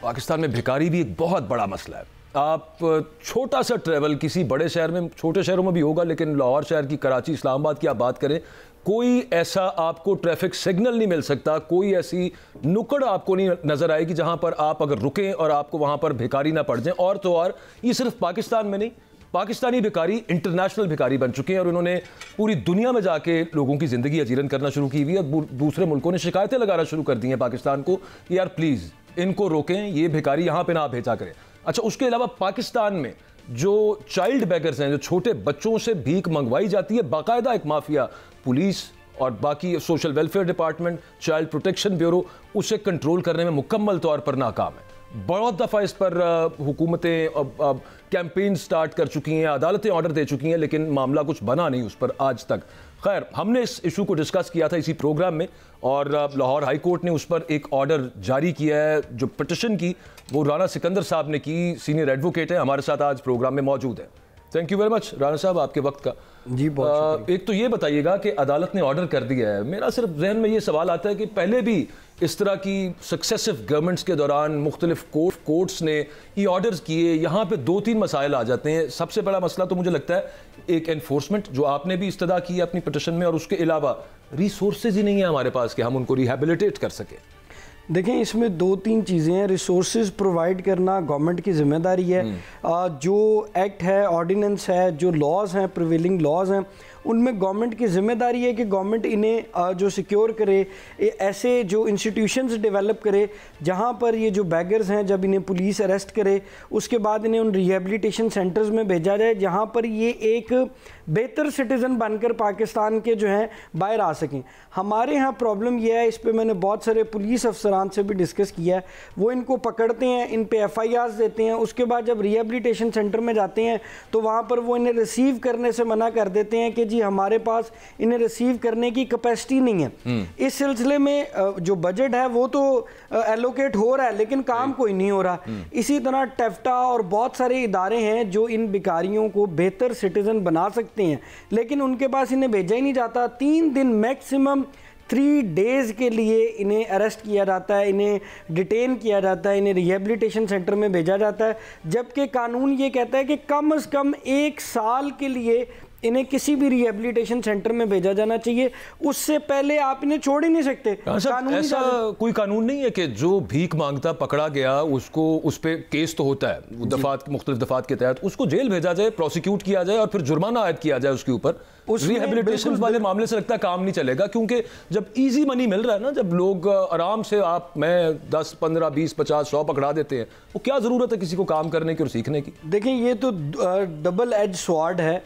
पाकिस्तान में भिखारी भी एक बहुत बड़ा मसला है. आप छोटा सा ट्रैवल किसी बड़े शहर में, छोटे शहरों में भी होगा, लेकिन लाहौर शहर की, कराची, इस्लामाबाद की आप बात करें, कोई ऐसा आपको ट्रैफिक सिग्नल नहीं मिल सकता, कोई ऐसी नुक्कड़ आपको नहीं नजर आएगी जहां पर आप अगर रुकें और आपको वहां पर भिखारी ना पड़ जाए. और तो और ये सिर्फ पाकिस्तान में नहीं, पाकिस्तानी भिखारी इंटरनेशनल भिखारी बन चुके हैं और उन्होंने पूरी दुनिया में जाके लोगों की ज़िंदगी अजीरन करना शुरू की हुई है. और दूसरे मुल्कों ने शिकायतें लगाना शुरू कर दी हैं पाकिस्तान को, यार प्लीज़ इनको रोकें, ये भिखारी यहाँ पे ना भेजा करें. अच्छा, उसके अलावा पाकिस्तान में जो चाइल्ड बेगर्स हैं, जो छोटे बच्चों से भीख मंगवाई जाती है, बाकायदा एक माफिया, पुलिस और बाकी social welfare department, child protection bureau उसे कंट्रोल करने में मुकम्मल तौर पर नाकाम है. बहुत दफ़ा इस पर हुकूमतें कैंपेन स्टार्ट कर चुकी हैं, अदालतें ऑर्डर दे चुकी हैं, लेकिन मामला कुछ बना नहीं उस पर आज तक. खैर, हमने इस इशू को डिस्कस किया था इसी प्रोग्राम में और लाहौर हाई कोर्ट ने उस पर एक ऑर्डर जारी किया है. जो पिटिशन की वो राना सिकंदर साहब ने की, सीनियर एडवोकेट हैं, हमारे साथ आज प्रोग्राम में मौजूद है. Thank you very much Rana साहब आपके वक्त का. जी बहुत एक तो ये बताइएगा कि अदालत ने ऑर्डर कर दिया है, मेरा सिर्फ जहन में ये सवाल आता है कि पहले भी इस तरह की सक्सेसिव गवर्नमेंट्स के दौरान मुख्तलिफ कोर्ट्स ने ये ऑर्डर्स किए, यहाँ पे 2-3 मसाइल आ जाते हैं. सबसे बड़ा मसला तो मुझे लगता है एक एनफोर्समेंट, जो आपने भी इस्तदा की है अपनी पिटिशन में, और उसके अलावा रिसोर्सेज ही नहीं है हमारे पास कि हम उनको रिहेबिलिटेट कर सकें. देखें, इसमें 2-3 चीज़ें हैं. रिसोर्सेज प्रोवाइड करना गवर्नमेंट की जिम्मेदारी है. जो एक्ट है, ऑर्डिनेंस है, जो लॉज हैं, प्रिवेलिंग लॉज हैं, उनमें गवर्नमेंट की जिम्मेदारी है कि गवर्नमेंट इन्हें जो सिक्योर करे, ऐसे जो इंस्टीट्यूशंस डेवलप करे जहाँ पर ये जो बैगर्स हैं, जब इन्हें पुलिस अरेस्ट करे उसके बाद इन्हें उन रिहेबिलिटेशन सेंटर्स में भेजा जाए जहाँ पर ये एक बेहतर सिटीज़न बनकर पाकिस्तान के जो हैं बाहर आ सकें। हमारे यहाँ प्रॉब्लम यह है, इस पे मैंने बहुत सारे पुलिस अफसरान से भी डिस्कस किया है, वो इनको पकड़ते हैं, इन पे FIRs देते हैं, उसके बाद जब रिहेबिलिटेशन सेंटर में जाते हैं तो वहाँ पर वो इन्हें रिसीव करने से मना कर देते हैं कि जी हमारे पास इन्हें रिसीव करने की कैपेसिटी नहीं है। इस सिलसिले में जो बजट है वो तो एलोकेट हो रहा है लेकिन काम कोई नहीं हो रहा। इसी तरह टेफ्टा और बहुत सारे इदारे हैं जो इन भिखारियों को बेहतर सिटीजन बना सकते हैं लेकिन उनके पास इन्हें भेजा ही नहीं जाता। 3 दिन मैक्सिमम 3 डेज़ के लिए इन्हें अरेस्ट किया जाता है, इन्हें डिटेन किया जाता है, इन्हें रिहेबिलिटेशन सेंटर में भेजा जाता है, जबकि कानून ये कहता है कि कम से कम 1 साल के लिए इन्हें किसी भी रिहेबिलिटेशन सेंटर में भेजा जाना चाहिए, उससे पहले आप इन्हें छोड़ ही नहीं सकते। ऐसा कोई कानून नहीं है कि जो भीख मांगता पकड़ा गया उसको उस पर केस तो होता है मुख्तलिफ दफात के तहत, उसको जेल भेजा जाए, प्रोसिक्यूट किया जाए और फिर जुर्माना आयद किया जाए उसके ऊपर। रिहेबिलिटेशन वाले मामले से लगता है काम नहीं चलेगा क्योंकि जब इजी मनी मिल रहा है ना, जब लोग आराम से आप मैं 10, 15, 20, 50, 100 पकड़ा देते हैं, वो क्या जरूरत है किसी को काम करने की और सीखने की। देखें ये तो डबल एज स्वॉर्ड है।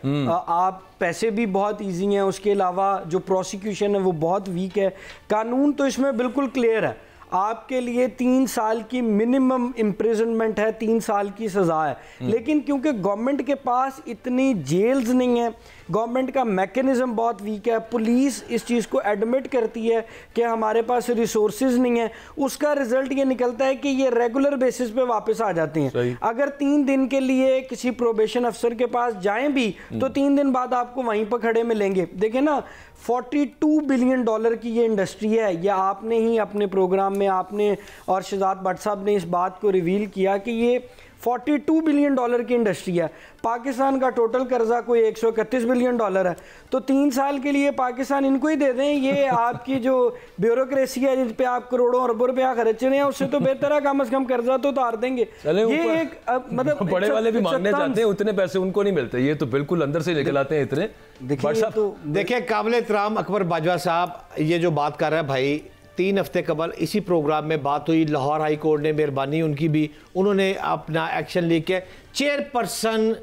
आप पैसे भी बहुत इजी हैं, उसके अलावा जो प्रोसिक्यूशन है वो बहुत वीक है। कानून तो इसमें बिल्कुल क्लियर है, आपके लिए 3 साल की मिनिमम इम्प्रिजनमेंट है, 3 साल की सज़ा है। लेकिन क्योंकि गवर्नमेंट के पास इतनी जेल्स नहीं है, गवर्नमेंट का मैकेनिज्म बहुत वीक है, पुलिस इस चीज़ को एडमिट करती है कि हमारे पास रिसोर्सेज नहीं है, उसका रिजल्ट ये निकलता है कि ये रेगुलर बेसिस पे वापस आ जाते हैं। अगर 3 दिन के लिए किसी प्रोबेशन अफसर के पास जाएं भी तो 3 दिन बाद आपको वहीं पर खड़े मिलेंगे। देखें ना, $42 बिलियन की ये इंडस्ट्री है। या आपने ही अपने प्रोग्राम में आपने और शहजाद भट्ट साहब ने इस बात को रिवील किया कि ये $42 बिलियन की इंडस्ट्री है। पाकिस्तान का टोटल कर्जा कोई $131 बिलियन है, तो 3 साल के लिए पाकिस्तान इनको ही दे दें। ये आपकी जो ब्यूरोक्रेसी है जिस पे आप करोड़ों अरबों रुपया खर्च रहे हैं, उससे तो बेहतर है कम से कम कर्जा तो उतार देंगे। ये एक मतलब बड़े वाले भी मांगने जाते हैं, उतने पैसे उनको नहीं मिलते, ये तो बिल्कुल अंदर से निकल आते हैं इतने। देखिए काबिल एहतराम अकबर बाजवा साहब ये जो बात कर रहे हैं भाई, 3 हफ्ते कबल इसी प्रोग्राम में बात हुई, लाहौर हाई कोर्ट ने मेहरबानी उनकी भी, उन्होंने अपना एक्शन लेके चेयरपर्सन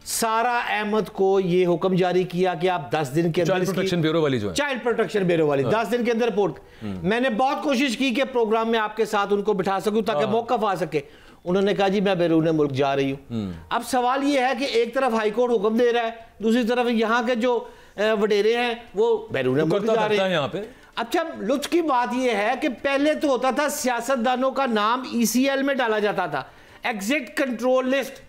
सारा अहमद को ये हुक्म जारी किया कि आप 10 दिन के अंदर चाइल्ड प्रोटेक्शन ब्यूरो वाली जो है, चाइल्ड प्रोटेक्शन ब्यूरो वाली 10 दिन के अंदर रिपोर्ट। मैंने बहुत कोशिश की कि प्रोग्राम में आपके साथ उनको बिठा सकूं ताकि मौकफ आ सके। उन्होंने कहा जी मैं बैरून मुल्क जा रही हूँ। अब सवाल ये है कि एक तरफ हाई कोर्ट हुक्म दे रहा है, दूसरी तरफ यहाँ के जो वडेरे हैं वो बैरून मुल्क जा रहे हैं यहाँ पे। अच्छा, लुत्फ की बात यह है कि पहले तो होता था सियासतदानों का नाम ECL में डाला जाता था, एग्जिट कंट्रोल लिस्ट।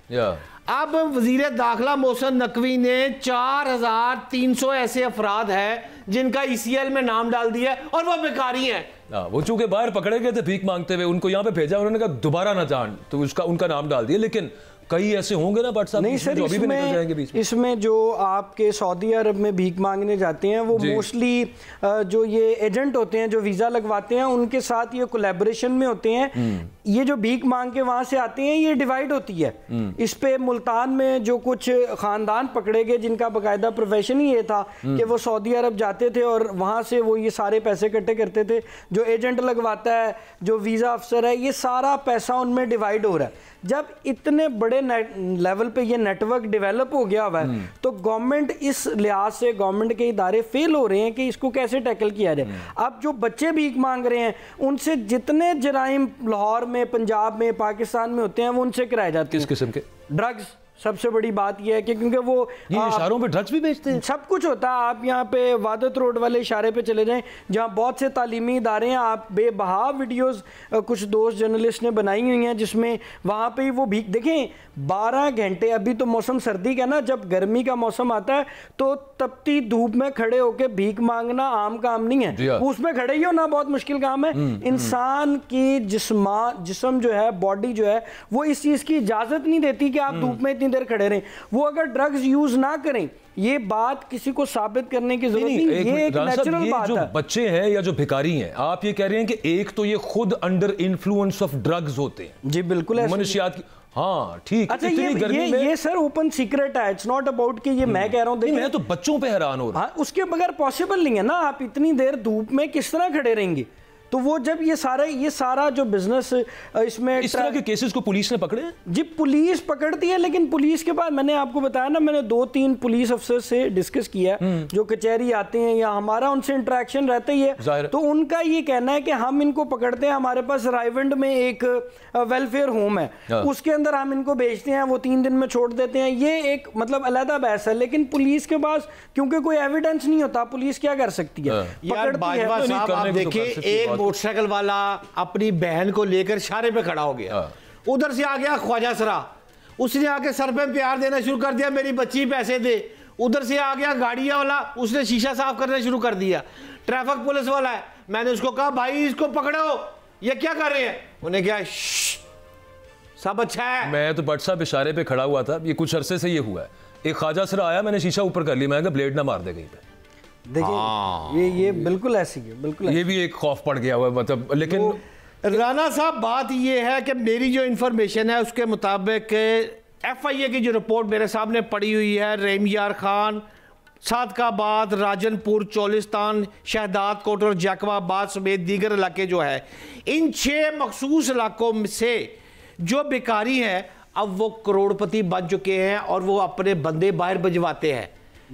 अब वजीर दाखिला मोहसिन नकवी ने 4300 ऐसे अफराद हैं जिनका ECL में नाम डाल दिया और वो बेकारी हैं। वो चूंकि बाहर पकड़े गए थे भीख मांगते हुए, उनको यहाँ पे भेजा, उन्होंने कहा दोबारा ना जान, तो उनका नाम डाल दिया। लेकिन कई ऐसे होंगे ना भट्ट साहब, नहीं सर, जो अभी भी निकल जाएंगे बीच में। इसमें जो आपके सऊदी अरब में भीख मांगने जाते हैं वो मोस्टली जो ये एजेंट होते हैं जो वीज़ा लगवाते हैं उनके साथ ये कोलैबोरेशन में होते हैं। ये जो भीख मांग के वहां से आते हैं ये डिवाइड होती है। इस पे मुल्तान में जो कुछ खानदान पकड़े गए जिनका बाकायदा प्रोफेशन ही ये था कि वो सऊदी अरब जाते थे और वहां से वो ये सारे पैसे इकट्ठे करते थे। जो एजेंट लगवाता है, जो वीज़ा अफसर है, ये सारा पैसा उनमें डिवाइड हो रहा है। जब इतने बड़े लेवल पे ये नेटवर्क डेवलप हो गया हुआ है तो गवर्नमेंट इस लिहाज से गवर्नमेंट के इदारे फेल हो रहे हैं कि इसको कैसे टैकल किया जाए। अब जो बच्चे भीख मांग रहे हैं उनसे जितने जराइम लाहौर में, पंजाब में, पाकिस्तान में होते हैं वो उनसे कराए जाते हैं। किस किस्म के? ड्रग्स सबसे बड़ी बात यह है कि क्योंकि वो इशारों पे ड्रग्स भी बेचते हैं, सब कुछ होता है। आप यहाँ पे वादत रोड वाले इशारे पे चले जाएं जहाँ बहुत से तालीमी इदारे हैं, आप बेबहा वीडियोस कुछ दोस्त जर्नलिस्ट ने बनाई हुई हैं जिसमें वहाँ पे ही वो भीख देखें 12 घंटे। अभी तो मौसम सर्दी का ना, जब गर्मी का मौसम आता है तो तपती धूप में खड़े होकर भीख मांगना आम काम नहीं है, उसमें खड़े ही होना बहुत मुश्किल काम है। इंसान की जिस्म जो है, बॉडी जो है, वो इस चीज़ की इजाज़त नहीं देती कि आप धूप में इतनी देर खड़े रहें। वो अगर ड्रग्स यूज ना करें, ये बात किसी को साबित करने की जरूरत नहीं, ये एक नेचुरल बात है। जो बच्चे हैं या जो भिखारी हैं, आप ये कह रहे हैं कि एक तो ये खुद अंडर इन्फ्लुएंस ऑफ ड्रग्स होते हैं। जी बिल्कुल, मनशियात की, हाँ ठीक। अच्छा ये सर ओपन सीक्रेट है, इट्स नॉट अबाउट कि ये मैं कह रहा हूँ, मैं तो बच्चों पे हैरान हो रहा हूँ। हाँ, उसके बगैर पॉसिबल नहीं है ना, आप इतनी देर धूप में किस तरह खड़े रहेंगे। तो वो जब ये सारा जो बिजनेस इसमें इस तरह के केसेस को पुलिस ने पकड़े जी, पुलिस पकड़ती है, लेकिन पुलिस के बाद मैंने आपको बताया ना, मैंने 2-3 पुलिस अफसर से डिस्कस किया जो कचहरी आते हैं या हमारा उनसे इंटरेक्शन रहता ही है, तो उनका ये कहना है कि हम इनको पकड़ते हैं, हमारे पास रायवंड में एक वेलफेयर होम है, उसके अंदर हम इनको भेजते हैं, वो 3 दिन में छोड़ देते हैं। ये एक मतलब अलहदा बहस है, लेकिन पुलिस के पास क्योंकि कोई एविडेंस नहीं होता, पुलिस क्या कर सकती है? यार बाजवा साहब, आप देखिए, एक मोटरसाइकिल वाला अपनी बहन को लेकर इशारे पे खड़ा हो गया, उधर से आ गया ख्वाजा सरा, उसने आके सर पे प्यार देना शुरू कर दिया, मेरी बच्ची पैसे दे। उधर से आ गया गाड़िया वाला, उसने शीशा साफ करना शुरू कर दिया। ट्रैफिक पुलिस वाला है, मैंने उसको कहा भाई इसको पकड़ो, ये क्या कर रहे हैं? उन्हें क्या सब अच्छा है। मैं तो भट्ट साहब इशारे पे खड़ा हुआ था, ये कुछ अरसे से ये हुआ है। एक ख्वाजा सरा आया, मैंने शीशा ऊपर कर लिया, मैं ब्लेड ना मार दे कहीं पे। देखिए ये बिल्कुल ऐसी है, बिल्कुल ये भी एक खौफ पड़ गया हुआ है, मतलब। लेकिन राना साहब बात ये है कि मेरी जो इंफॉर्मेशन है उसके मुताबिक FIA की जो रिपोर्ट मेरे सामने पड़ी हुई है, रहीमयार खान, सादकाबाद, राजनपुर, चोलिस्तान, शहदाद कोट और जैकबाबाद समेत दीगर इलाके जो है, इन 6 मखसूस इलाकों से जो बेकारी हैं अब वो करोड़पति बन चुके हैं और वो अपने बंदे बाहर भिजवाते हैं।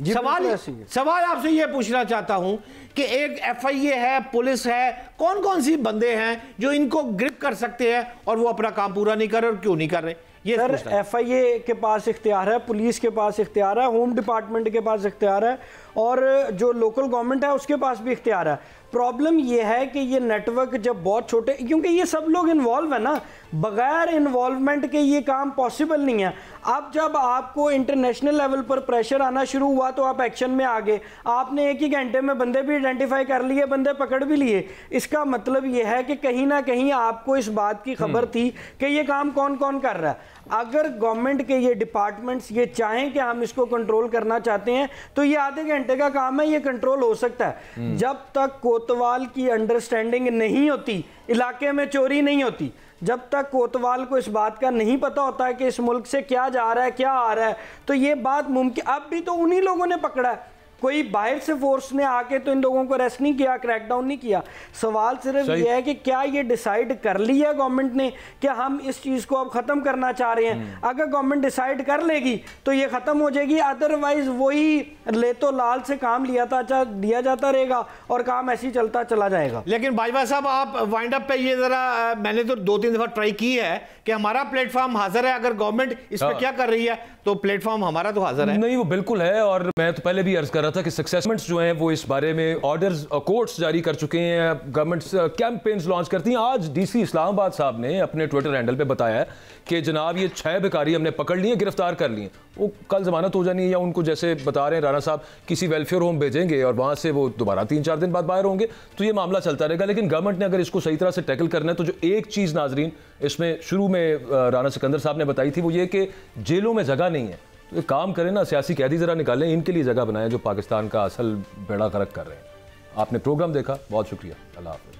सवाल आपसे ये पूछना चाहता हूं कि एक FIA है, पुलिस है, कौन कौन सी बंदे हैं जो इनको ग्रिप कर सकते हैं और वो अपना काम पूरा नहीं कर रहे, और क्यों नहीं कर रहे? ये सर FIA के पास इख्तियार है, पुलिस के पास इख्तियार है, होम डिपार्टमेंट के पास इख्तियार है, और जो लोकल गवर्नमेंट है उसके पास भी इख्तियार है। प्रॉब्लम ये है कि ये नेटवर्क जब बहुत छोटे, क्योंकि ये सब लोग इन्वॉल्व है ना, बगैर इन्वॉल्वमेंट के ये काम पॉसिबल नहीं है। अब जब आपको इंटरनेशनल लेवल पर प्रेशर आना शुरू हुआ तो आप एक्शन में आ गए, आपने एक ही घंटे में बंदे भी आइडेंटिफाई कर लिए, बंदे पकड़ भी लिए। इसका मतलब ये है कि कहीं ना कहीं आपको इस बात की खबर थी कि ये काम कौन कौन कर रहा है। अगर गवर्नमेंट के ये डिपार्टमेंट्स ये चाहें कि हम इसको कंट्रोल करना चाहते हैं तो ये आधे घंटे का काम है, ये कंट्रोल हो सकता है। जब तक कोतवाल की अंडरस्टैंडिंग नहीं होती, इलाके में चोरी नहीं होती, जब तक कोतवाल को इस बात का नहीं पता होता है कि इस मुल्क से क्या जा रहा है क्या आ रहा है, तो ये बात मुमकिन। अब भी तो उन्हीं लोगों ने पकड़ा है, कोई बाहर से फोर्स ने आके तो इन लोगों को अरेस्ट नहीं किया, क्रैकडाउन नहीं किया। सवाल सिर्फ ये है कि क्या ये डिसाइड कर लिया गवर्नमेंट ने कि हम इस चीज को अब खत्म करना चाह रहे हैं? अगर गवर्नमेंट डिसाइड कर लेगी तो ये खत्म हो जाएगी, अदरवाइज वही ले तो लाल से काम दिया जाता रहेगा और काम ऐसे ही चलता चला जाएगा। लेकिन बाजवा साहब, आप वाइंड अप पे ये जरा, मैंने तो 2-3 दफा ट्राई की है कि हमारा प्लेटफॉर्म हाजिर है, अगर गवर्नमेंट इस पर क्या कर रही है तो प्लेटफॉर्म हमारा तो हाजिर है। नहीं, वो बिल्कुल है, और मैं तो पहले भी अर्ज कर रहा था कि सक्सेसमेंट्स जो हैं वो इस बारे में ऑर्डर्स कोर्ट्स जारी कर चुके हैं, गवर्नमेंट्स कैंपेन्स लॉन्च करती हैं। आज DC इस्लामाबाद साहब ने अपने ट्विटर हैंडल पे बताया है कि जनाब ये 6 बेकारी हमने पकड़ लिए, गिरफ्तार कर लिए, वो कल जमानत हो जानी है, या उनको जैसे बता रहे हैं राना साहब किसी वेलफेयर होम भेजेंगे और वहाँ से वो दोबारा 3-4 दिन बाद बाहर होंगे, तो ये मामला चलता रहेगा। लेकिन गवर्नमेंट ने अगर इसको सही तरह से टैकल करना है तो जो एक चीज़ नाजरीन इसमें शुरू में राना सिकंदर साहब ने बताई थी वो ये कि जेलों में जगह नहीं है, तो काम करें ना, सियासी कैदी ज़रा निकालें, इनके लिए जगह बनाएं जो पाकिस्तान का असल बेड़ा गर्क कर रहे हैं। आपने प्रोग्राम देखा, बहुत शुक्रिया, अल्लाह हाफ़िज़।